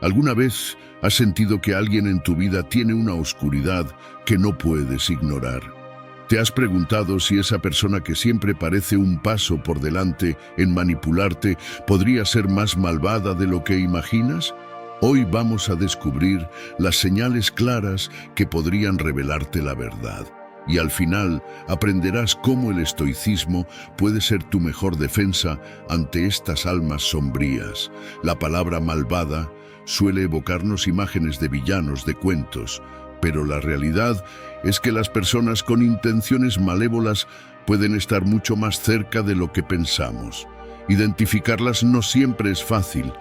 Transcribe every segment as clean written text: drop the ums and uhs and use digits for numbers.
¿Alguna vez has sentido que alguien en tu vida tiene una oscuridad que no puedes ignorar? ¿Te has preguntado si esa persona que siempre parece un paso por delante en manipularte podría ser más malvada de lo que imaginas? Hoy vamos a descubrir las señales claras que podrían revelarte la verdad. Y al final aprenderás cómo el estoicismo puede ser tu mejor defensa ante estas almas sombrías. La palabra malvada suele evocarnos imágenes de villanos de cuentos, pero la realidad es que las personas con intenciones malévolas pueden estar mucho más cerca de lo que pensamos. Identificarlas no siempre es fácil,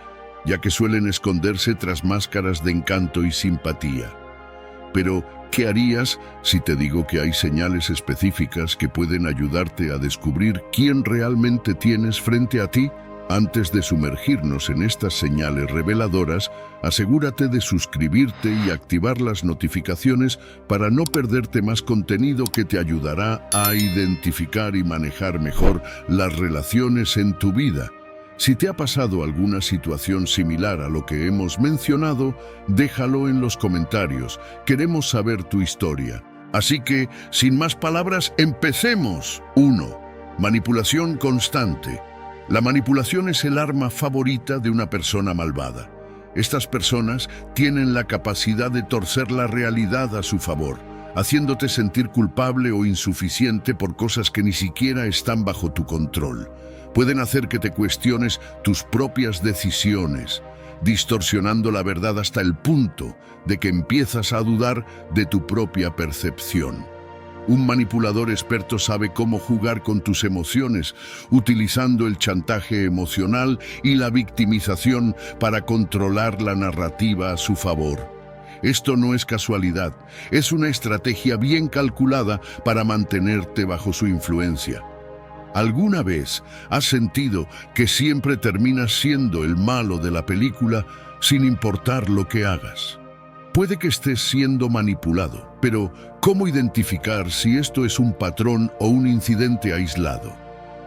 ya que suelen esconderse tras máscaras de encanto y simpatía. Pero, ¿qué harías si te digo que hay señales específicas que pueden ayudarte a descubrir quién realmente tienes frente a ti? Antes de sumergirnos en estas señales reveladoras, asegúrate de suscribirte y activar las notificaciones para no perderte más contenido que te ayudará a identificar y manejar mejor las relaciones en tu vida. Si te ha pasado alguna situación similar a lo que hemos mencionado, déjalo en los comentarios. Queremos saber tu historia. Así que, sin más palabras, empecemos. 1. Manipulación constante. La manipulación es el arma favorita de una persona malvada. Estas personas tienen la capacidad de torcer la realidad a su favor, haciéndote sentir culpable o insuficiente por cosas que ni siquiera están bajo tu control. Pueden hacer que te cuestiones tus propias decisiones, distorsionando la verdad hasta el punto de que empiezas a dudar de tu propia percepción. Un manipulador experto sabe cómo jugar con tus emociones, utilizando el chantaje emocional y la victimización para controlar la narrativa a su favor. Esto no es casualidad, es una estrategia bien calculada para mantenerte bajo su influencia. ¿Alguna vez has sentido que siempre terminas siendo el malo de la película sin importar lo que hagas? Puede que estés siendo manipulado, pero ¿cómo identificar si esto es un patrón o un incidente aislado?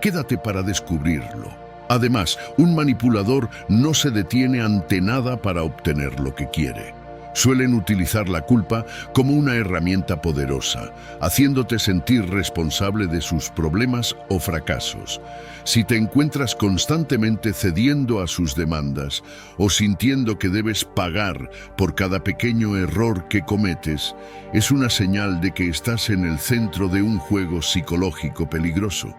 Quédate para descubrirlo. Además, un manipulador no se detiene ante nada para obtener lo que quiere. Suelen utilizar la culpa como una herramienta poderosa, haciéndote sentir responsable de sus problemas o fracasos. Si te encuentras constantemente cediendo a sus demandas o sintiendo que debes pagar por cada pequeño error que cometes, es una señal de que estás en el centro de un juego psicológico peligroso.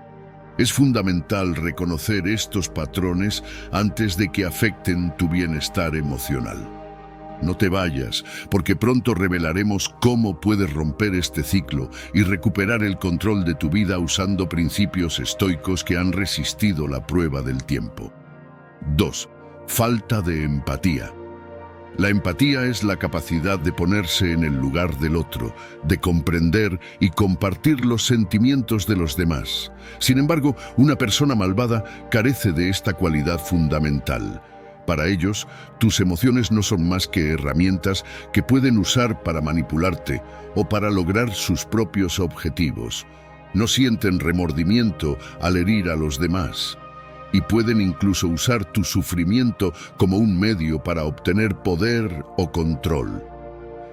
Es fundamental reconocer estos patrones antes de que afecten tu bienestar emocional. No te vayas, porque pronto revelaremos cómo puedes romper este ciclo y recuperar el control de tu vida usando principios estoicos que han resistido la prueba del tiempo. 2. Falta de empatía. La empatía es la capacidad de ponerse en el lugar del otro, de comprender y compartir los sentimientos de los demás. Sin embargo, una persona malvada carece de esta cualidad fundamental. Para ellos, tus emociones no son más que herramientas que pueden usar para manipularte o para lograr sus propios objetivos. No sienten remordimiento al herir a los demás y pueden incluso usar tu sufrimiento como un medio para obtener poder o control.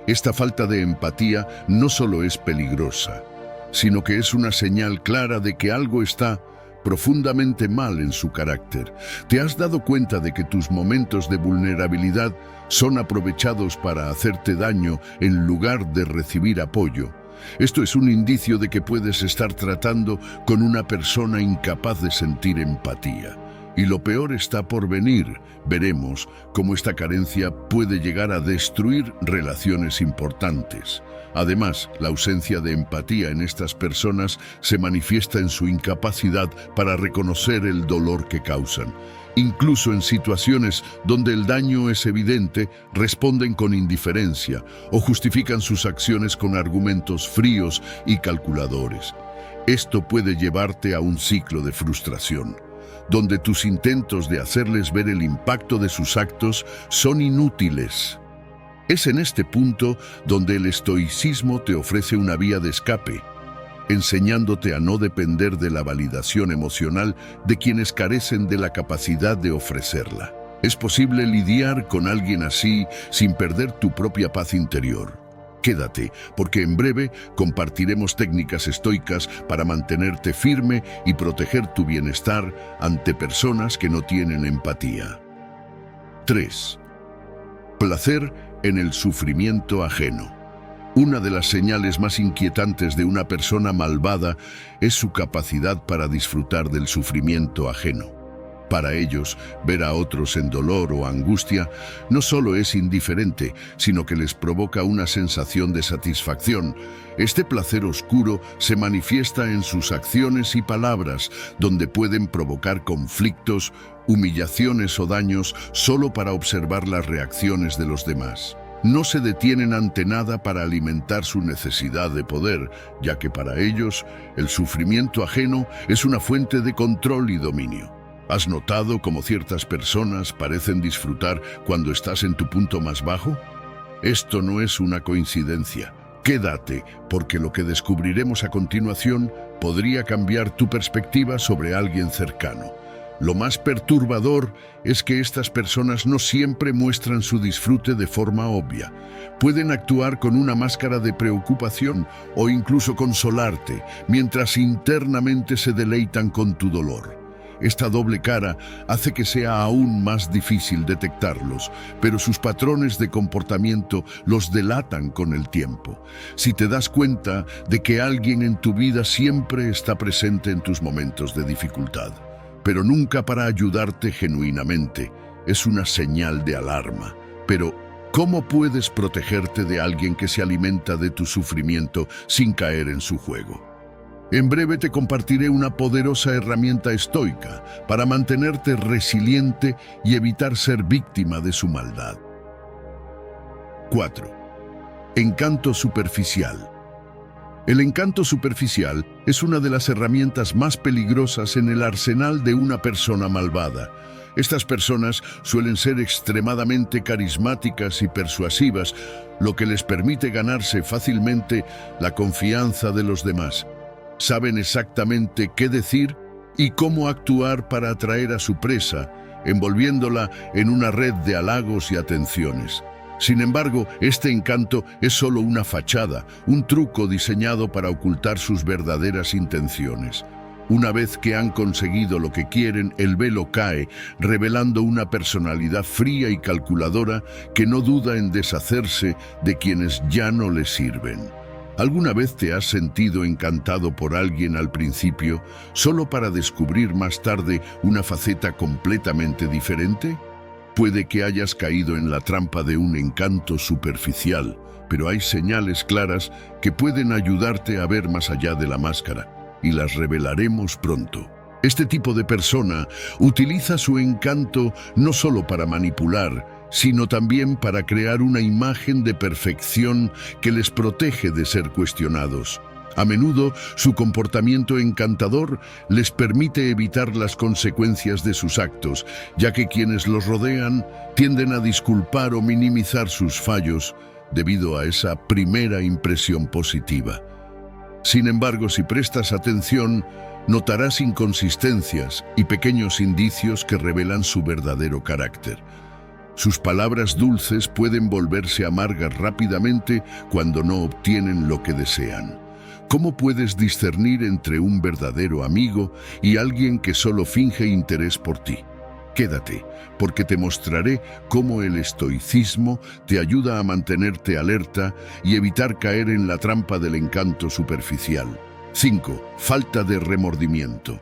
Esta falta de empatía no solo es peligrosa, sino que es una señal clara de que algo está profundamente mal en su carácter. ¿Te has dado cuenta de que tus momentos de vulnerabilidad son aprovechados para hacerte daño en lugar de recibir apoyo? Esto es un indicio de que puedes estar tratando con una persona incapaz de sentir empatía. Y lo peor está por venir. Veremos cómo esta carencia puede llegar a destruir relaciones importantes. Además, la ausencia de empatía en estas personas se manifiesta en su incapacidad para reconocer el dolor que causan. Incluso en situaciones donde el daño es evidente, responden con indiferencia o justifican sus acciones con argumentos fríos y calculadores. Esto puede llevarte a un ciclo de frustración, donde tus intentos de hacerles ver el impacto de sus actos son inútiles. Es en este punto donde el estoicismo te ofrece una vía de escape, enseñándote a no depender de la validación emocional de quienes carecen de la capacidad de ofrecerla. ¿Es posible lidiar con alguien así sin perder tu propia paz interior? Quédate, porque en breve compartiremos técnicas estoicas para mantenerte firme y proteger tu bienestar ante personas que no tienen empatía. 3. Placer en el sufrimiento ajeno. Una de las señales más inquietantes de una persona malvada es su capacidad para disfrutar del sufrimiento ajeno. Para ellos, ver a otros en dolor o angustia no solo es indiferente, sino que les provoca una sensación de satisfacción. Este placer oscuro se manifiesta en sus acciones y palabras, donde pueden provocar conflictos, humillaciones o daños solo para observar las reacciones de los demás. No se detienen ante nada para alimentar su necesidad de poder, ya que para ellos el sufrimiento ajeno es una fuente de control y dominio. ¿Has notado cómo ciertas personas parecen disfrutar cuando estás en tu punto más bajo? Esto no es una coincidencia. Quédate, porque lo que descubriremos a continuación podría cambiar tu perspectiva sobre alguien cercano. Lo más perturbador es que estas personas no siempre muestran su disfrute de forma obvia. Pueden actuar con una máscara de preocupación o incluso consolarte, mientras internamente se deleitan con tu dolor. Esta doble cara hace que sea aún más difícil detectarlos, pero sus patrones de comportamiento los delatan con el tiempo. Si te das cuenta de que alguien en tu vida siempre está presente en tus momentos de dificultad, pero nunca para ayudarte genuinamente, es una señal de alarma. Pero, ¿cómo puedes protegerte de alguien que se alimenta de tu sufrimiento sin caer en su juego? En breve te compartiré una poderosa herramienta estoica para mantenerte resiliente y evitar ser víctima de su maldad. 4. Encanto superficial. El encanto superficial es una de las herramientas más peligrosas en el arsenal de una persona malvada. Estas personas suelen ser extremadamente carismáticas y persuasivas, lo que les permite ganarse fácilmente la confianza de los demás. Saben exactamente qué decir y cómo actuar para atraer a su presa, envolviéndola en una red de halagos y atenciones. Sin embargo, este encanto es solo una fachada, un truco diseñado para ocultar sus verdaderas intenciones. Una vez que han conseguido lo que quieren, el velo cae, revelando una personalidad fría y calculadora que no duda en deshacerse de quienes ya no le sirven. ¿Alguna vez te has sentido encantado por alguien al principio, solo para descubrir más tarde una faceta completamente diferente? Puede que hayas caído en la trampa de un encanto superficial, pero hay señales claras que pueden ayudarte a ver más allá de la máscara, y las revelaremos pronto. Este tipo de persona utiliza su encanto no solo para manipular, sino también para crear una imagen de perfección que les protege de ser cuestionados. A menudo, su comportamiento encantador les permite evitar las consecuencias de sus actos, ya que quienes los rodean tienden a disculpar o minimizar sus fallos debido a esa primera impresión positiva. Sin embargo, si prestas atención, notarás inconsistencias y pequeños indicios que revelan su verdadero carácter. Sus palabras dulces pueden volverse amargas rápidamente cuando no obtienen lo que desean. ¿Cómo puedes discernir entre un verdadero amigo y alguien que solo finge interés por ti? Quédate, porque te mostraré cómo el estoicismo te ayuda a mantenerte alerta y evitar caer en la trampa del encanto superficial. 5. Falta de remordimiento.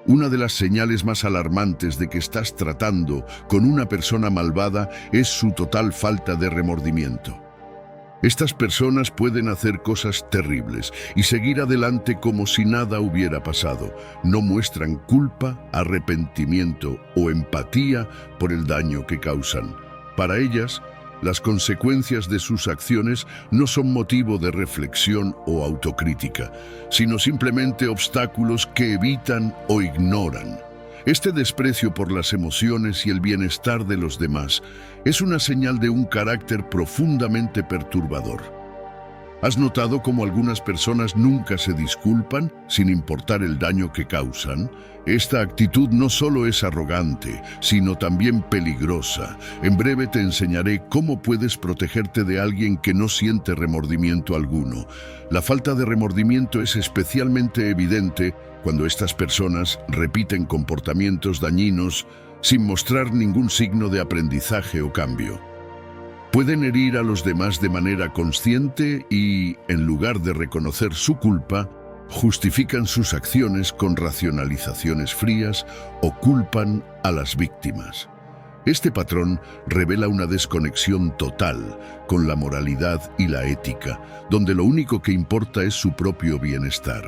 Una de las señales más alarmantes de que estás tratando con una persona malvada es su total falta de remordimiento. Estas personas pueden hacer cosas terribles y seguir adelante como si nada hubiera pasado. No muestran culpa, arrepentimiento o empatía por el daño que causan. Para ellas, las consecuencias de sus acciones no son motivo de reflexión o autocrítica, sino simplemente obstáculos que evitan o ignoran. Este desprecio por las emociones y el bienestar de los demás es una señal de un carácter profundamente perturbador. ¿Has notado cómo algunas personas nunca se disculpan sin importar el daño que causan? Esta actitud no solo es arrogante, sino también peligrosa. En breve te enseñaré cómo puedes protegerte de alguien que no siente remordimiento alguno. La falta de remordimiento es especialmente evidente cuando estas personas repiten comportamientos dañinos sin mostrar ningún signo de aprendizaje o cambio. Pueden herir a los demás de manera consciente y, en lugar de reconocer su culpa, justifican sus acciones con racionalizaciones frías o culpan a las víctimas. Este patrón revela una desconexión total con la moralidad y la ética, donde lo único que importa es su propio bienestar.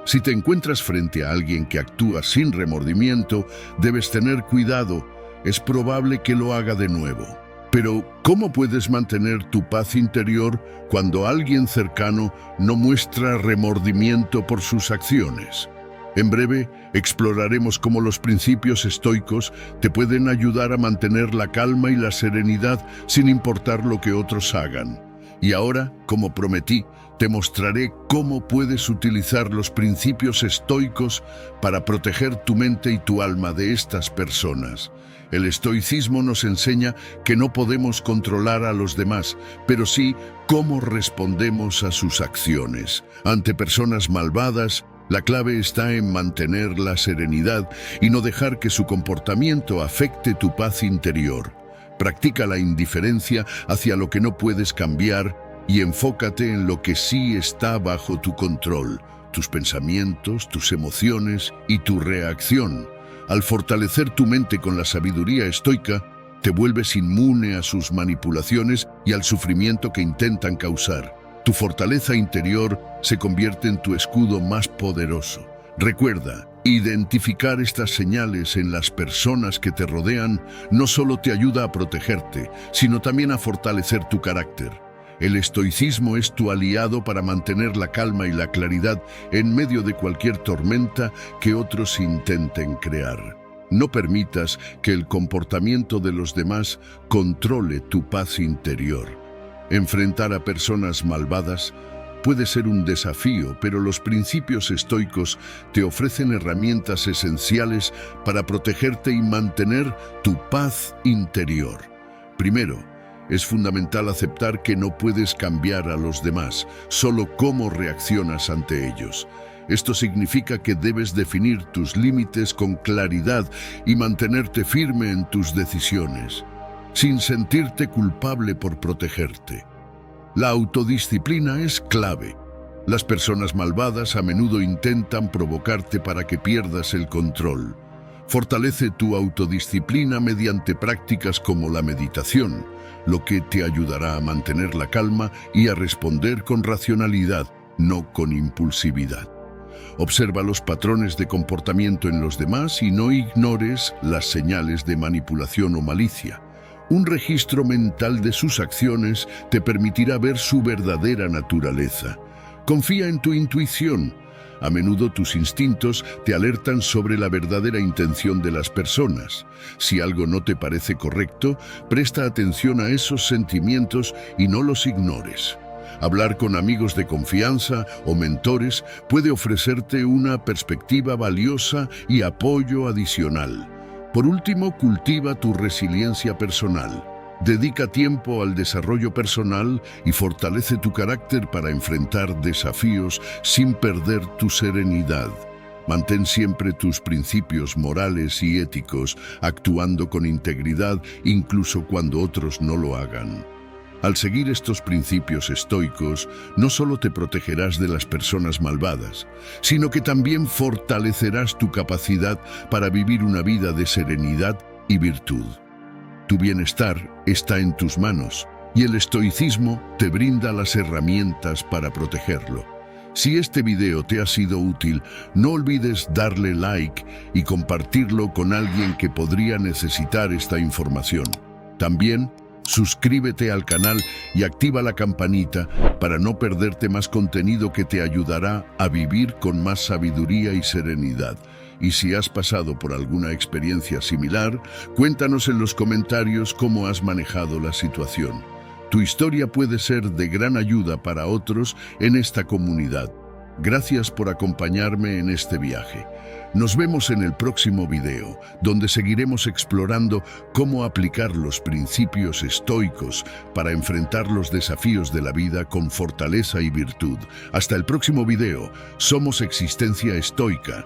Si te encuentras frente a alguien que actúa sin remordimiento, debes tener cuidado. Es probable que lo haga de nuevo. Pero, ¿cómo puedes mantener tu paz interior cuando alguien cercano no muestra remordimiento por sus acciones? En breve, exploraremos cómo los principios estoicos te pueden ayudar a mantener la calma y la serenidad sin importar lo que otros hagan. Y ahora, como prometí, te mostraré cómo puedes utilizar los principios estoicos para proteger tu mente y tu alma de estas personas. El estoicismo nos enseña que no podemos controlar a los demás, pero sí cómo respondemos a sus acciones. Ante personas malvadas, la clave está en mantener la serenidad y no dejar que su comportamiento afecte tu paz interior. Practica la indiferencia hacia lo que no puedes cambiar y enfócate en lo que sí está bajo tu control, tus pensamientos, tus emociones y tu reacción. Al fortalecer tu mente con la sabiduría estoica, te vuelves inmune a sus manipulaciones y al sufrimiento que intentan causar. Tu fortaleza interior se convierte en tu escudo más poderoso. Recuerda, identificar estas señales en las personas que te rodean no solo te ayuda a protegerte, sino también a fortalecer tu carácter. El estoicismo es tu aliado para mantener la calma y la claridad en medio de cualquier tormenta que otros intenten crear. No permitas que el comportamiento de los demás controle tu paz interior. Enfrentar a personas malvadas puede ser un desafío, pero los principios estoicos te ofrecen herramientas esenciales para protegerte y mantener tu paz interior. Primero, es fundamental aceptar que no puedes cambiar a los demás, solo cómo reaccionas ante ellos. Esto significa que debes definir tus límites con claridad y mantenerte firme en tus decisiones, sin sentirte culpable por protegerte. La autodisciplina es clave. Las personas malvadas a menudo intentan provocarte para que pierdas el control. Fortalece tu autodisciplina mediante prácticas como la meditación, lo que te ayudará a mantener la calma y a responder con racionalidad, no con impulsividad. Observa los patrones de comportamiento en los demás y no ignores las señales de manipulación o malicia. Un registro mental de sus acciones te permitirá ver su verdadera naturaleza. Confía en tu intuición. A menudo tus instintos te alertan sobre la verdadera intención de las personas. Si algo no te parece correcto, presta atención a esos sentimientos y no los ignores. Hablar con amigos de confianza o mentores puede ofrecerte una perspectiva valiosa y apoyo adicional. Por último, cultiva tu resiliencia personal. Dedica tiempo al desarrollo personal y fortalece tu carácter para enfrentar desafíos sin perder tu serenidad. Mantén siempre tus principios morales y éticos, actuando con integridad incluso cuando otros no lo hagan. Al seguir estos principios estoicos, no solo te protegerás de las personas malvadas, sino que también fortalecerás tu capacidad para vivir una vida de serenidad y virtud. Tu bienestar está en tus manos y el estoicismo te brinda las herramientas para protegerlo. Si este video te ha sido útil, no olvides darle like y compartirlo con alguien que podría necesitar esta información. También, suscríbete al canal y activa la campanita para no perderte más contenido que te ayudará a vivir con más sabiduría y serenidad. Y si has pasado por alguna experiencia similar, cuéntanos en los comentarios cómo has manejado la situación. Tu historia puede ser de gran ayuda para otros en esta comunidad. Gracias por acompañarme en este viaje. Nos vemos en el próximo video, donde seguiremos explorando cómo aplicar los principios estoicos para enfrentar los desafíos de la vida con fortaleza y virtud. Hasta el próximo video. Somos Existencia Estoica.